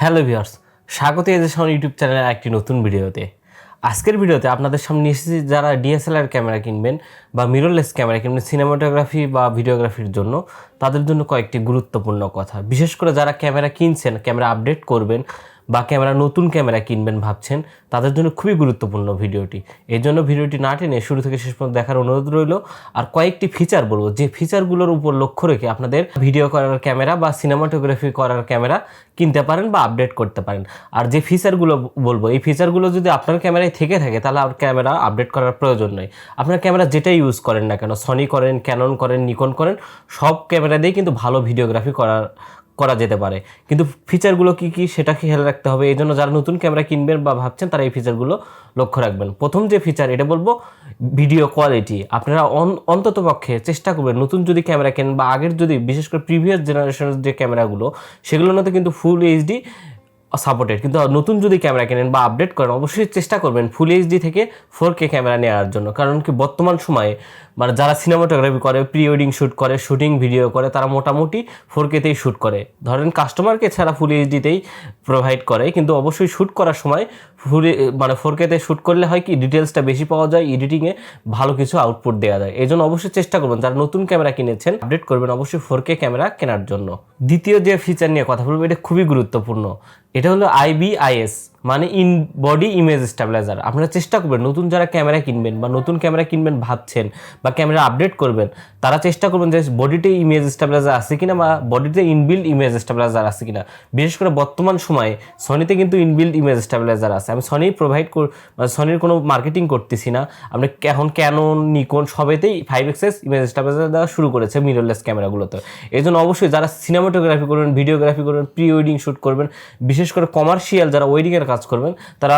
Hello viewers, স্বাগত এজেশন YouTube চ্যানেলের একটি নতুন ভিডিওতে। আজকের ভিডিওতে আপনাদের সামনে এসেছি যারা ডিএসএলআর ক্যামেরা কিনবেন বা মিররলেস ক্যামেরা কিনবেন সিনেমাটোগ্রাফি বা ভিডিওগ্রাফির জন্য, তাদের জন্য কয়েকটি গুরুত্বপূর্ণ কথা। বিশেষ করে যারা ক্যামেরা কিনছেন, ক্যামেরা আপডেট করবেন বা ক্যামেরা নতুন ক্যামেরা কিনবেন ভাবছেন, তাদের জন্য খুবই গুরুত্বপূর্ণ ভিডিওটি। এই জন্য ভিডিওটি না টেনে শুরু থেকে শেষ পর্যন্ত দেখার অনুরোধ রইল। আর কয়েকটি ফিচার বলবো, যে ফিচারগুলোর উপর লক্ষ্য রেখে আপনাদের ভিডিও করার ক্যামেরা বা সিনেমাটোগ্রাফি করার ক্যামেরা কিনতে পারেন বা আপডেট করতে পারেন। আর যে ফিচারগুলো বলবো, এই ফিচারগুলো যদি আপনার ক্যামেরায় থেকে থাকে তাহলে আর ক্যামেরা আপডেট করার প্রয়োজন নেই। আপনার ক্যামেরা যেটাই ইউজ করেন না কেন, সনি করেন, ক্যানন করেন, নিকন করেন, সব ক্যামেরা দিয়েই কিন্তু ভালো ভিডিওগ্রাফি করা যেতে পারে। কিন্তু ফিচারগুলো কী কী সেটা খেয়াল রাখতে হবে। এই জন্য যারা নতুন ক্যামেরা কিনবেন বা ভাবছেন তারা এই ফিচারগুলো লক্ষ্য রাখবেন। প্রথম যে ফিচার, এটা বলবো ভিডিও কোয়ালিটি। আপনারা অন্তত পক্ষে চেষ্টা করবেন, নতুন যদি ক্যামেরা কেনেন বা আগের যদি, বিশেষ করে প্রিভিয়াস জেনারেশনের যে ক্যামেরাগুলো, সেগুলোর মধ্যে কিন্তু ফুল এইচডি সাপোর্টেড। কিন্তু নতুন যদি ক্যামেরা কেনেন বা আপডেট করেন, অবশ্যই চেষ্টা করবেন ফুল এইচডি থেকে 4K ক্যামেরা নেওয়ার জন্য। কারণ কি, বর্তমান সময়ে মানে যারা সিনেমাটোগ্রাফি করে, প্রি ওয়েডিং শ্যুট করে, শুটিং ভিডিও করে, তারা মোটামুটি 4Kতেই শ্যুট করে। ধরেন কাস্টমারকে ছাড়া ফুল এইচডিতেই প্রোভাইড করে, কিন্তু অবশ্যই শ্যুট করার সময় 4Kতে শ্যুট করলে হয় কি, ডিটেলসটা বেশি পাওয়া যায়, এডিটিংয়ে ভালো কিছু আউটপুট দেওয়া যায়। এই জন্য অবশ্যই চেষ্টা করবেন যারা নতুন ক্যামেরা কিনেছেন, আপডেট করবেন অবশ্যই 4K ক্যামেরা কেনার জন্য। দ্বিতীয় যে ফিচার নিয়ে কথা বলবো, এটা খুবই গুরুত্বপূর্ণ। এটা হলো IBIS, মানে ইন বডি ইমেজ স্টেবিলাইজার। আপনারা চেষ্টা করবেন নতুন যারা ক্যামেরা কিনবেন বা নতুন ক্যামেরা কিনবেন ভাবছেন বা ক্যামেরা আপডেট করবেন, তারা চেষ্টা করবেন যে বডিতে ইমেজ স্টেবিলাইজার আছে কিনা বা বডিতে ইনবিল্ড ইমেজ স্টেবিলাইজার আছে কিনা। বিশেষ করে বর্তমান সময়ে সনিতে কিন্তু ইনবিল্ড ইমেজ স্টেবিলাইজার আছে। আমি সনি সনির কোনো মার্কেটিং করতেছি না। আপনি এখন ক্যানন, নিকন সবেতেই 5xx ইমেজ স্টেবিলাইজার দেওয়া শুরু করেছে মিররলেস ক্যামেরাগুলোতে। এই জন্য অবশ্যই যারা সিনেমাটোগ্রাফি করবেন, ভিডিওগ্রাফি করবেন, প্রি ওয়েডিং শ্যুট করবেন, বিশেষ করে কমার্শিয়াল যারা ওয়েডিংয়ের কাজ করবেন, তারা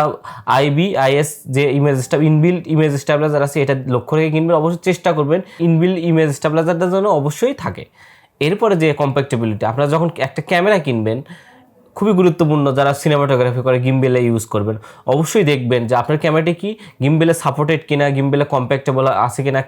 IBIS যে ইনবিল্ড ইমেজ স্টেবিলাইজার আছে, এটা লক্ষ্য রেখে কিনবেন। অবশ্যই চেষ্টা করবেন ইনবিল্ড ইমেজ স্টেবিলাইজারটার জন্য অবশ্যই থাকে। এরপরে যে কম্প্যাক্টেবিলিটি, আপনারা যখন একটা ক্যামেরা কিনবেন, খুবই গুরুত্বপূর্ণ যারা সিনেমাটোগ্রাফি করে গিম্বেলে ইউজ করবেন, অবশ্যই দেখবেন যে আপনার ক্যামেরাটি কি গিম্বেলে সাপোর্টেড কিনা, গিম্বেলে কম্প্যাক্টেবল আছে কিনা,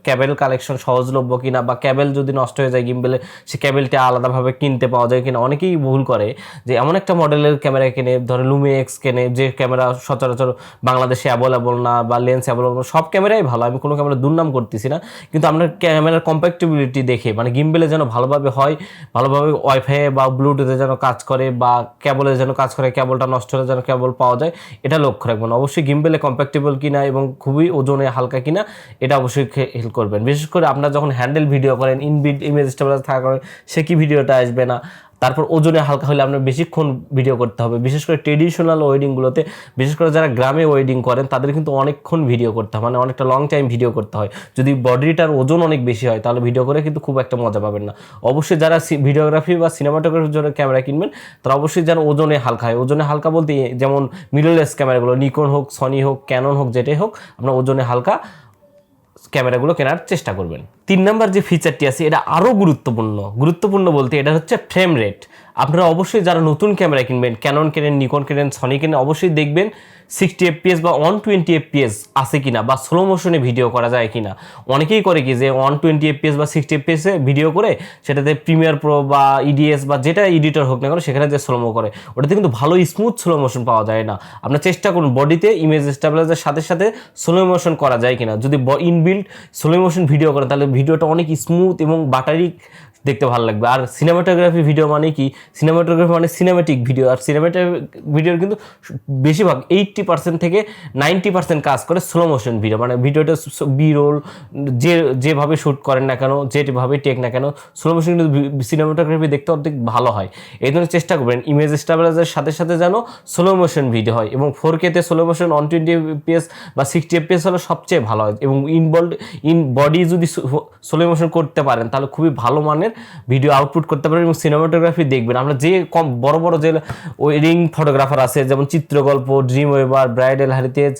ক্যাবেল কালেকশন সহজলভ্য কিনা, বা ক্যাবেল যদি নষ্ট হয়ে যায় গিম্বেলে, সে ক্যাবেলটা আলাদাভাবে কিনতে পাওয়া যায় কিনা। অনেকেই ভুল করে যে এমন একটা মডেলের ক্যামেরা কেনে, ধরো লুমিএক্স কেনে, যে ক্যামেরা সচরাচর বাংলাদেশে অ্যাভেলেবল না বা লেন্স অ্যাভেলেবল। সব ক্যামেরাই ভালো, আমি কোনো ক্যামেরা দুর্নাম করতেছি না, কিন্তু আপনার ক্যামেরার কম্প্যাক্টেবিলিটি দেখে, মানে গিম্বেলে যেন ভালোভাবে হয়, ভালোভাবে ওয়াইফাই বা ব্লুটুথে যেন কাজ করে বা কেবলের যেন কাজ করে, কেবলটা নষ্ট হলে যেন কেবল পাওয়া যায়, এটা লক্ষ্য রাখবেন। অবশ্যই গিম্বেলে কম্প্যাক্টেবল কিনা এবং খুবই ওজনে হালকা কিনা, এটা অবশ্যই খেয়াল করবেন। বিশেষ করে আপনার যখন হ্যান্ডেল ভিডিও করেন, ইনবিল্ড ইমেজ স্টেবিলাইজার থাকা করেন, সে কি ভিডিওটা আসবে না। তারপর ওজনে হালকা হলে আপনার বেশিক্ষণ ভিডিও করতে হবে। বিশেষ করে ট্রেডিশনাল ওয়েডিংগুলোতে, বিশেষ করে যারা গ্রামে ওয়েডিং করেন, তাদের কিন্তু অনেকক্ষণ ভিডিও করতে হয়, মানে অনেকটা লং টাইম ভিডিও করতে হয়। যদি বডিটার ওজন অনেক বেশি হয়, তাহলে ভিডিও করে কিন্তু খুব একটা মজা পাবেন না। অবশ্যই যারা ভিডিওগ্রাফি বা সিনেমাটোগ্রাফির জন্য ক্যামেরা কিনবেন, তারা অবশ্যই যেন ওজনে হালকা হয়। ওজনে হালকা বলতে যেমন মিররলেস ক্যামেরাগুলো, নিকন হোক, সনি হোক, ক্যানন হোক, যেটাই হোক, আপনার ওজনে হালকা ক্যামেরাগুলো কেনার চেষ্টা করবেন। 3 নম্বর যে ফিচারটি আছে, এটা আরও গুরুত্বপূর্ণ বলতে এটা হচ্ছে ফ্রেম রেট। আপনারা অবশ্যই যারা নতুন ক্যামেরা কিনবেন, ক্যানন কেনেন, নিকন কেনেন, সনি কেনেন, অবশ্যই দেখবেন 60 FPS বা 120 FPS আছে কিনা, বা স্লো মোশনে ভিডিও করা যায় কিনা। অনেকেই করে কি যে 120 FPS বা 60 FPS এ ভিডিও করে সেটাতে প্রিমিয়ার প্রো বা EDS বা যেটা এডিটর হোক না কেন, সেখানে যে স্লোমো করে, ওটাতে কিন্তু ভালো স্মুথ স্লো মোশন পাওয়া যায় না। আপনার চেষ্টা করুন বডিতে ইমেজ স্টেবিলাইজারের সাথে সাথে স্লো মোশন করা যায় কিনা। যদি ইনবিল্ড স্লো মোশন ভিডিও করেন, তাহলে ভিডিওটা অনেক স্মুথ এবং বাটারি দেখতে ভালো লাগবে। আর সিনেমাটোগ্রাফি ভিডিও মানে কি, সিনেমাটোগ্রাফি মানে সিনেমেটিক ভিডিও। আর সিনেমেটিক ভিডিওর কিন্তু বেশিরভাগ 80% থেকে 90% কাজ করে স্লো মোশন ভিডিও। মানে ভিডিওটা বিরোল যেভাবে শ্যুট করেন না কেন, যেভাবে টেক না কেন, স্লো মোশন কিন্তু সিনেমাটোগ্রাফি দেখতে অনেক ভালো হয়। এই জন্য চেষ্টা করবেন ইমেজ স্টেবিলাইজারের সাথে সাথে যেন স্লো মোশন ভিডিও হয়, এবং 4Kতে স্লো মোশন 120 FPS বা 60 FPS হলে সবচেয়ে ভালো হয়। এবং ইন বডি যদি স্লো মোশন করতে পারেন, তাহলে খুবই ভালো মানের ভিডিও আউটপুট করতে পারেন এবং সিনেমাটোগ্রাফি দেখবেন। আমরা যে বড় বড় যে ওয়েডিং ফটোগ্রাফার আছে, যেমন Chitrogolpo, Dream Weaver, Bridal Heritage,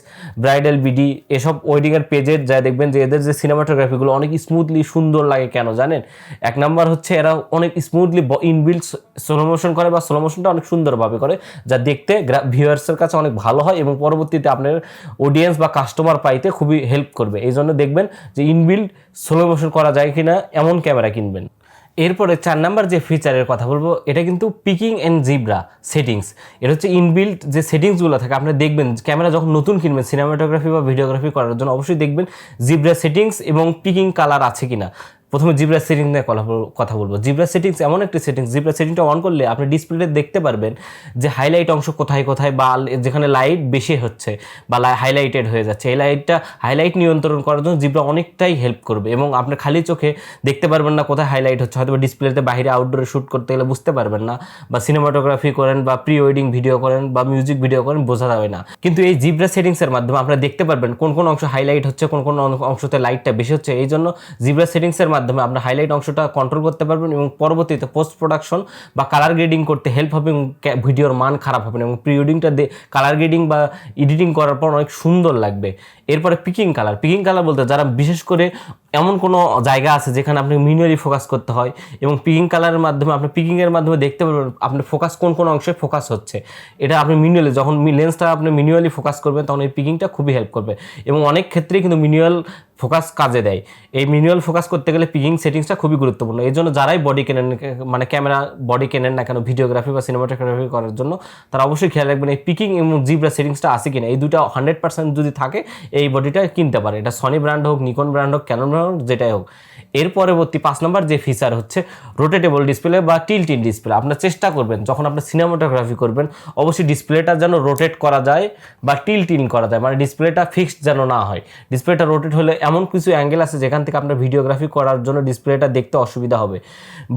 Bridal BD, এসব ওয়েডিংয়ের পেজের যা দেখবেন যে এদের যে সিনেমাটোগ্রাফিগুলো অনেক স্মুথলি সুন্দর লাগে। কেন জানেন? 1 নাম্বার হচ্ছে এরা অনেক স্মুথলি ইনবিল্ড স্লো মোশন করে, বা স্লো মোশনটা অনেক সুন্দরভাবে করে, যা দেখতে ভিউয়ার্সের কাছে অনেক ভালো হয় এবং পরবর্তীতে আপনার অডিয়েন্স বা কাস্টমার পাইতে খুবই হেল্প করবে। এই জন্য দেখবেন যে ইনবিল্ড স্লো মোশন করা যায় কিনা এমন ক্যামেরা কিনবেন। এরপরে 4 নাম্বার যে ফিচারের কথা বলবো এটা কিন্তু পিকিং অ্যান্ড জিব্রা সেটিংস। এটা হচ্ছে ইনবিল্ট যে সেটিংসগুলো থাকে, আপনি দেখবেন ক্যামেরা যখন নতুন কিনবেন সিনেমাটোগ্রাফি বা ভিডিওগ্রাফি করার জন্য অবশ্যই দেখবেন জিব্রা সেটিংস এবং পিকিং কালার আছে কিনা। প্রথমে জিব্রা সেটিংস নিয়ে কথা বলবো। জিব্রা সেটিংস এমন একটি সেটিংস, জিব্রা সেটিংটা অন করলে আপনি ডিসপ্লেতে দেখতে পারবেন যে হাইলাইট অংশ কোথায় কোথায় বা যেখানে লাইট বেশি হচ্ছে বা হাইলাইটেড হয়ে যাচ্ছে, এই লাইটটা হাইলাইট নিয়ন্ত্রণ করার জন্য জিব্রা অনেকটাই হেল্প করবে। এবং আপনি খালি চোখে দেখতে পারবেন না কোথায় হাইলাইট হচ্ছে, হয়তো ডিসপ্লেতে বাইরে আউটডোরে শ্যুট করতে গেলে বুঝতে পারবেন না, বা সিনেমাটোগ্রাফি করেন বা প্রি ওয়েডিং ভিডিও করেন বা মিউজিক ভিডিও করেন, বোঝা যাবে না। কিন্তু এই জিব্রা সেটিংসের মাধ্যমে আপনারা দেখতে পারবেন কোন কোন অংশ হাইলাইট হচ্ছে, কোন কোন অংশতে লাইটটা বেশি হচ্ছে। এই জন্য জিব্রা সেটিংসের মাধ্যমে আপনার হাইলাইট অংশটা কন্ট্রোল করতে পারবেন এবং পরবর্তীতে পোস্ট প্রোডাকশন বা কালার গ্রেডিং করতে হেল্প হবে এবং ভিডিওর মান খারাপ হবে না, এবং প্রি ওয়েডিংটা কালার গ্রেডিং বা এডিটিং করার পর অনেক সুন্দর লাগবে। এরপরে পিকিং কালার বলতে যারা বিশেষ করে এমন কোনো জায়গা আছে যেখানে আপনি ম্যানুয়ালি ফোকাস করতে হয়, এবং পিকিং কালারের মাধ্যমে আপনি পিকিংয়ের মাধ্যমে দেখতে পারবেন আপনি ফোকাস কোন কোন অংশে ফোকাস হচ্ছে। এটা আপনি ম্যানুয়ালি যখন লেন্সটা আপনি ম্যানুয়ালি ফোকাস করবেন তখন এই পিকিংটা খুবই হেল্প করবে, এবং অনেক ক্ষেত্রেই কিন্তু ম্যানুয়াল ফোকাস কাজে দেয়। এই ম্যানুয়াল ফোকাস করতে গেলে পিকিং সেটিংসটা খুবই গুরুত্বপূর্ণ। এই জন্য যারাই বডি কেনেন, মানে ক্যামেরা বডি কেনেন না কেন ভিডিওগ্রাফি বা সিনেমাটোগ্রাফি করার জন্য, তারা অবশ্যই খেয়াল রাখবেন এই পিকিং এবং জিব্রা সেটিংসটা আছে কিনা। এই দুটো 100% যদি থাকে এই বডিটা কিনতে পারে, এটা সনি ব্র্যান্ড হোক, নিকন ব্র্যান্ড হোক, ক্যানন ব্র্যান্ড হোক, যেটাই হোক। এর পরবর্তী 5 নম্বর যে ফিচার হচ্ছে রোটেটেবল ডিসপ্লে বা টিল্ট ডিসপ্লে। আপনার চেষ্টা করবেন যখন আপনি সিনেমাটোগ্রাফি করবেন অবশ্যই ডিসপ্লেটা যেন রোটেট করা যায় বা টিল্ট করা যায়, মানে ডিসপ্লেটা ফিক্সড যেন না হয়। ডিসপ্লেটা রোটেট হলে এমন কিছু অ্যাঙ্গেল আছে যেখান থেকে আপনার ভিডিওগ্রাফি করার জন্য ডিসপ্লেটা দেখতে অসুবিধা হবে,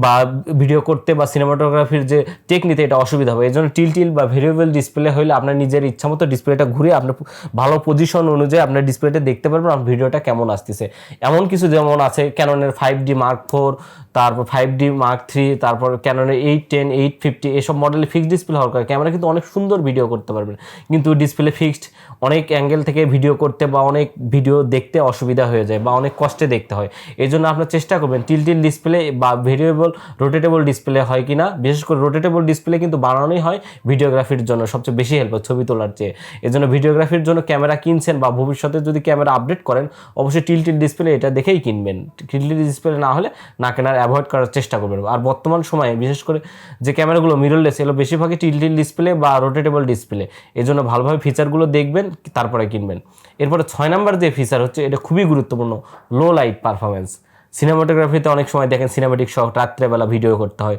বা ভিডিও করতে বা সিনেমাটোগ্রাফির যে টেকনিতে এটা অসুবিধা হবে। এই জন্য টিল বা ভেরিয়েবল ডিসপ্লে হলে আপনার নিজের ইচ্ছা মতো ডিসপ্লেটা ঘুরে আপনার ভালো পজিশন অনুযায়ী আপনার ডিসপ্লেটা দেখতে পারবেন আপনার ভিডিওটা কেমন আসতেছে। এমন কিছু যেমন আছে ক্যাননের 5D Mark IV, তারপর 5D Mark III, তারপর ক্যাননের 810, 850 এসব মডেলে ফিক্সড ডিসপ্লে হওয়ার কারণে ক্যামেরা কিন্তু অনেক সুন্দর ভিডিও করতে পারবেন, কিন্তু ডিসপ্লে ফিক্সড অনেক অ্যাঙ্গেল থেকে ভিডিও করতে বা অনেক ভিডিও দেখতে অসুবিধা হয়ে যায় বা অনেক কষ্টে দেখতে হয়। এই জন্য আপনার চেষ্টা করবেন টিল ডিসপ্লে বা ভেরিয়েবল রোটেটেবল ডিসপ্লে হয় কিনা। বিশেষ করে রোটেটেবল ডিসপ্লে কিন্তু বানানোই হয় ভিডিওগ্রাফির জন্য সবচেয়ে বেশি হেল্প হয় ছবি তোলার চেয়ে। এই জন্য ভিডিওগ্রাফির জন্য ক্যামেরা কিনছেন বা ভবিষ্যতে যদি ক্যামেরা আপডেট করেন অবশ্যই টিল ডিসপ্লে এটা দেখেই কিনবেন। টিল ডিসপ্লে না হলে না কেনার অ্যাভয়েড করার চেষ্টা করবেন। আর বর্তমান সময়ে বিশেষ করে যে ক্যামেরাগুলো মিররলেস এগুলো বেশিরভাগই টিল ডিসপ্লে বা রোটেটেবল ডিসপ্লে, এই জন্য ভালোভাবে ফিচারগুলো দেখবেন তারপরে কিনবেন। এরপরে 6 নাম্বার যে ফিচার হচ্ছে এটা খুবই গুরুত্বপূর্ণ, লো লাইট পারফরমেন্স। সিনেমাটোগ্রাফিতে অনেক সময় দেখেন সিনেমাটিক শট রাত্রেবেলা ভিডিও করতে হয়,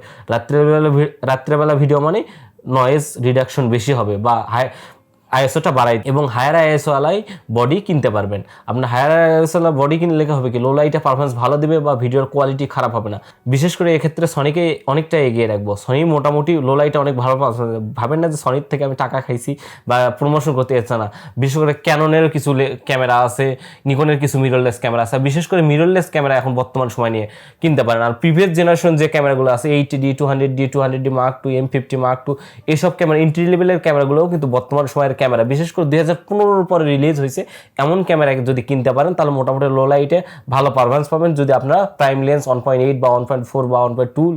রাত্রেবেলা ভিডিও মানে নয়েজ রিডাকশন বেশি হবে বা আইএসওটা বাড়াই, এবং হায়ার আইএসওয়ালাই বডি কিনতে পারবেন। আপনার হায়ার আইএসওয়ালা বডি কিনলে হবে কি লো লাইটে পারফরমেন্স ভালো দেবে বা ভিডিওর কোয়ালিটি খারাপ হবে না। বিশেষ করে এক্ষেত্রে সনিকে অনেকটা এগিয়ে রাখবো। সনি মোটামুটি লো লাইটে অনেক ভালো ভাবেন না যে সনির থেকে আমি টাকা খাইছি বা প্রমোশন করতে যাচ্ছে না। বিশেষ করে ক্যাননেরও কিছু ক্যামেরা আছে, নিকনের কিছু মিররলেস ক্যামেরা আছে। বিশেষ করে মিররলেস ক্যামেরা এখন বর্তমান সময় নিয়ে কিনতে পারেন। আর প্রিভিয়াস জেনারেশন যে ক্যামেরাগুলো আছে 80D, 200D, 200D Mark II, M50 Mark II এইসব ক্যামেরা এন্ট্রি লেভেলের ক্যামেরাগুলোও কিন্তু বর্তমান সময়ের ক্যামেরা, বিশেষ করে 2015 পরে রিলিজ হয়েছে এমন ক্যামেরা যদি কিনতে পারেন তাহলে মোটামুটি লো লাইটে ভালো পারফরমেন্স পাবেন। যদি আপনারা প্রাইম লেন্স 1.8 বা 1.4 বা 1.2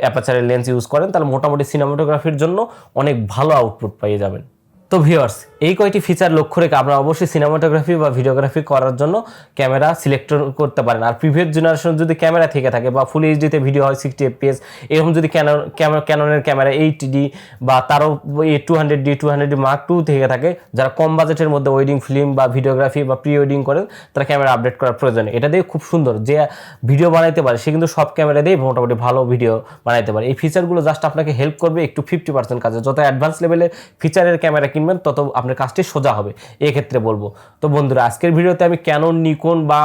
অ্যাপারচারের লেন্স ইউজ করেন তাহলে মোটামুটি সিনেমাটোগ্রাফির জন্য অনেক ভালো আউটপুট পেয়ে যাবেন। তো ভিউয়ার্স, এই কয়টি ফিচার লক্ষ্য রেখে আপনারা অবশ্যই সিনেমাটোগ্রাফি বা ভিডিওগ্রাফি করার জন্য ক্যামেরা সিলেক্ট করতে পারেন। আর প্রিভিয়াস জেনারেশন যদি ক্যামেরা থেকে থাকে বা ফুল এইচডিতে ভিডিও হয় 60 FPS এরকম যদি ক্যাননের ক্যামেরা 80D বা তারও 200D, 200D Mark II থেকে থাকে, যারা কম বাজেটের মধ্যে ওয়েডিং ফিল্ম বা ভিডিওগ্রাফি বা প্রি ওয়েডিং করেন তারা ক্যামেরা আপডেট করার প্রয়োজন। এটা দিয়ে খুব সুন্দর যে ভিডিও বানাইতে পারে সে কিন্তু সব ক্যামেরা দিয়ে মোটামুটি ভালো ভিডিও বানাইতে পারে। এই ফিচারগুলো জাস্ট আপনাকে হেল্প করবে একটু 50% কাজে। যত অ্যাডভান্স লেভেলের ফিচারের ক্যামেরা কিনবেন তত আপনার কাজটি সোজা হবে এই ক্ষেত্রে বলবো। তো বন্ধুরা, আজকের ভিডিওতে আমি ক্যানন, নিকন বা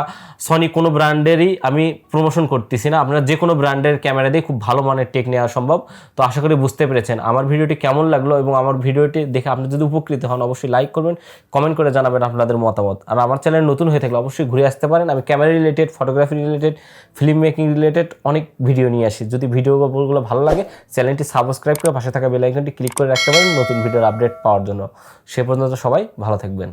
সনি কোনো ব্র্যান্ডেরই আমি প্রমোশন করতেছি না। আপনারা যে কোনো ব্র্যান্ডের ক্যামেরা দিয়ে খুব ভালো মানের টেক নেওয়া সম্ভব। তো আশা করি বুঝতে পেরেছেন আমার ভিডিওটি কেমন লাগলো, এবং আমার ভিডিওটি দেখে আপনি যদি উপকৃত হন অবশ্যই লাইক করবেন, কমেন্ট করে জানাবেন আপনাদের মতামত। আর আমার চ্যানেল নতুন হয়ে থাকলে অবশ্যই ঘুরে আসতে পারেন। আমি camera related, photography related, film making related অনেক ভিডিও নিয়ে আসি। যদি ভিডিওগুলো ভালো লাগে চ্যানেলটি সাবস্ক্রাইব করে পাশে থাকা বেল আইকনটি ক্লিক করে রাখতে পারেন নতুন ভিডিওর আপডেট পাওয়ার জন্য। সে পর্যন্ত সবাই ভালো থাকবেন।